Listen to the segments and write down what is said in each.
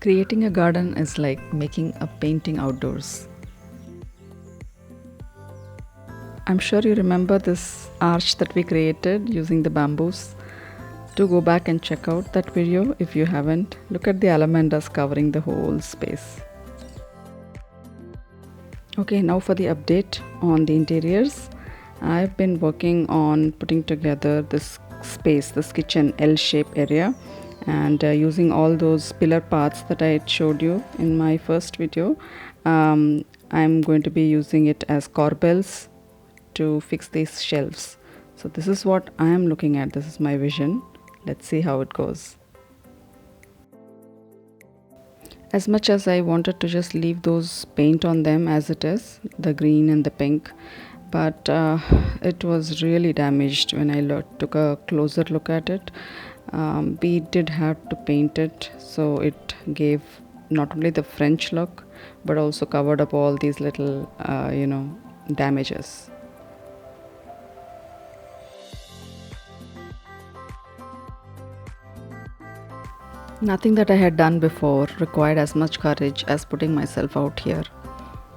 Creating a garden is like making a painting outdoors. I'm sure you remember this arch that we created using the bamboos. Do go back and check out that video if you haven't. Look at the alamandas covering the whole space. Okay, now for the update on the interiors. I've been working on putting together this space, this kitchen L-shaped area, and using all those pillar paths that I showed you in my first video. I'm going to be using it as corbels to fix these shelves. So this is what I am looking at. This is my vision. Let's see how it goes. As much as I wanted to just leave those paint on them as it is, the green and the pink, but it was really damaged when I took a closer look at it. We did have to paint it, so it gave not only the French look but also covered up all these little damages. Nothing that I had done before required as much courage as putting myself out here,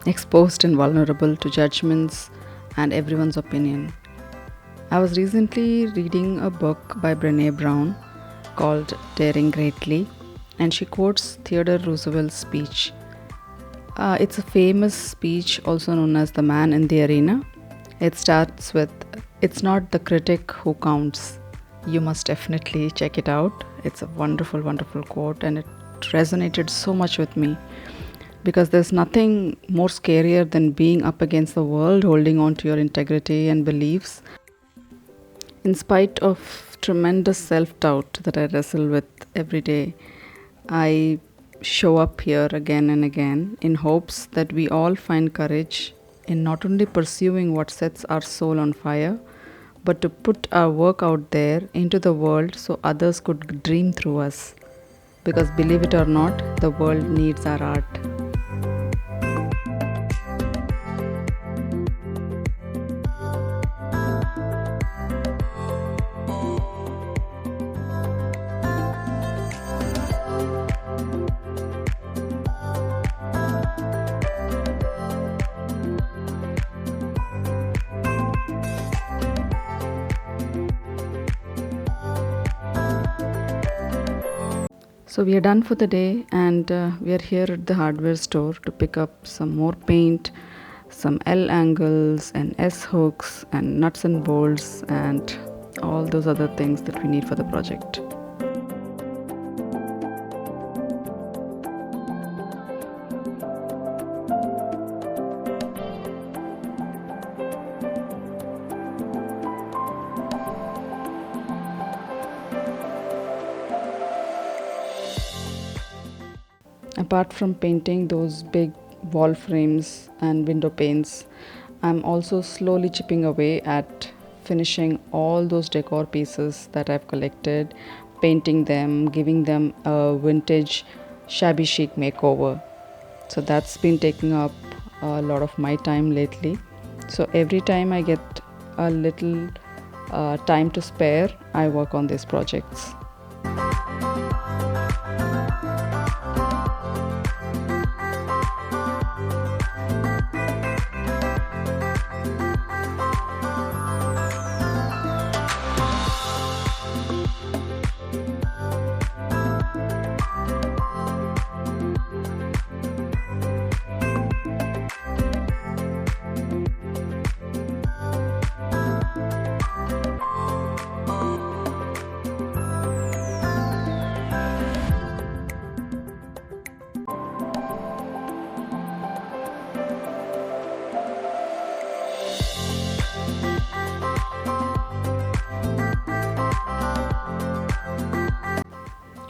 exposed and vulnerable to judgments and everyone's opinion. I was recently reading a book by Brene Brown called Daring Greatly, and she quotes Theodore Roosevelt's speech. It's a famous speech, also known as the Man in the Arena. It starts with, "It's not the critic who counts." You must definitely check it out. It's a wonderful, wonderful quote, and it resonated so much with me because there's nothing more scarier than being up against the world, holding on to your integrity and beliefs. In spite of tremendous self-doubt that I wrestle with every day, I show up here again and again in hopes that we all find courage in not only pursuing what sets our soul on fire, but to put our work out there into the world so others could dream through us. Because believe it or not, the world needs our art. So we are done for the day, and we are here at the hardware store to pick up some more paint, some L angles and S hooks and nuts and bolts and all those other things that we need for the project. Apart from painting those big wall frames and window panes, I'm also slowly chipping away at finishing all those decor pieces that I've collected, painting them, giving them a vintage shabby chic makeover. So that's been taking up a lot of my time lately. So every time I get a little time to spare, I work on these projects.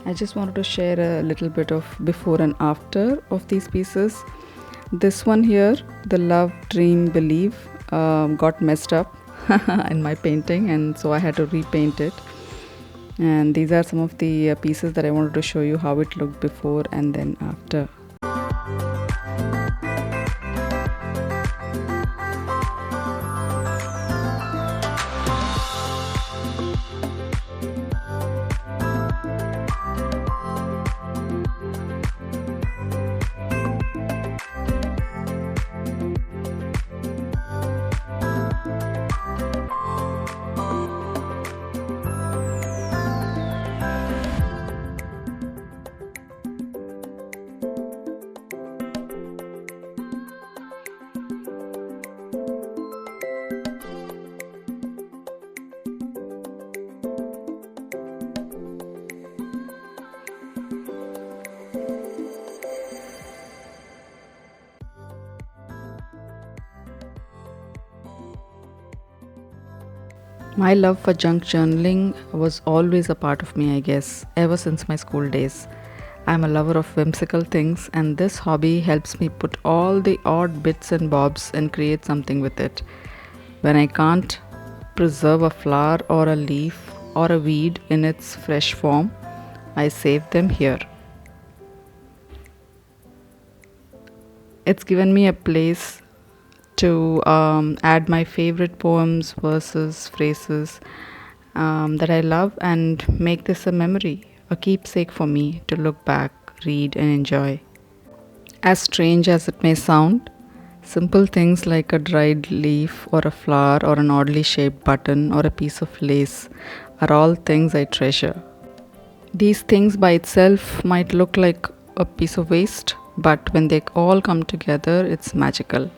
I just wanted to share a little bit of before and after of these pieces. This one here, the love, dream, believe, got messed up in my painting, and so I had to repaint it. And these are some of the pieces that I wanted to show you how it looked before and then after. My love for junk journaling was always a part of me, I guess, ever since my school days. I'm a lover of whimsical things, and this hobby helps me put all the odd bits and bobs and create something with it. When I can't preserve a flower or a leaf or a weed in its fresh form, I save them here. It's given me a place to add my favorite poems, verses, phrases that I love and make this a memory, a keepsake for me to look back, read, and enjoy. As strange as it may sound, simple things like a dried leaf or a flower or an oddly shaped button or a piece of lace are all things I treasure. These things by itself might look like a piece of waste, but when they all come together, it's magical.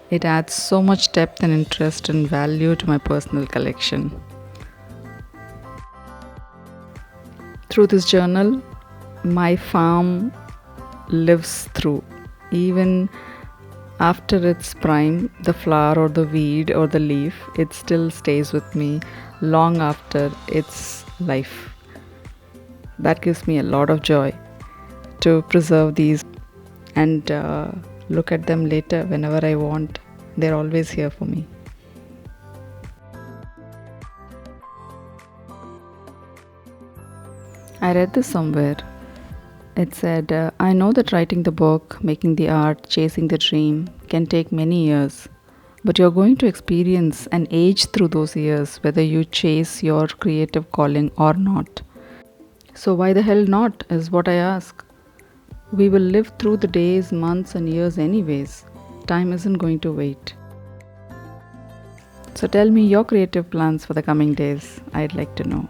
It adds so much depth and interest and value to my personal collection. Through this journal, my farm lives through. Even after its prime, the flower or the weed or the leaf, it still stays with me long after its life. That gives me a lot of joy to preserve these and look at them later whenever I want. They're always here for me. I read this somewhere. It said, I know that writing the book, making the art, chasing the dream can take many years, but you're going to experience and age through those years whether you chase your creative calling or not. So, why the hell not, is what I ask. We will live through the days, months, and years, anyways. Time isn't going to wait. So, tell me your creative plans for the coming days. I'd like to know.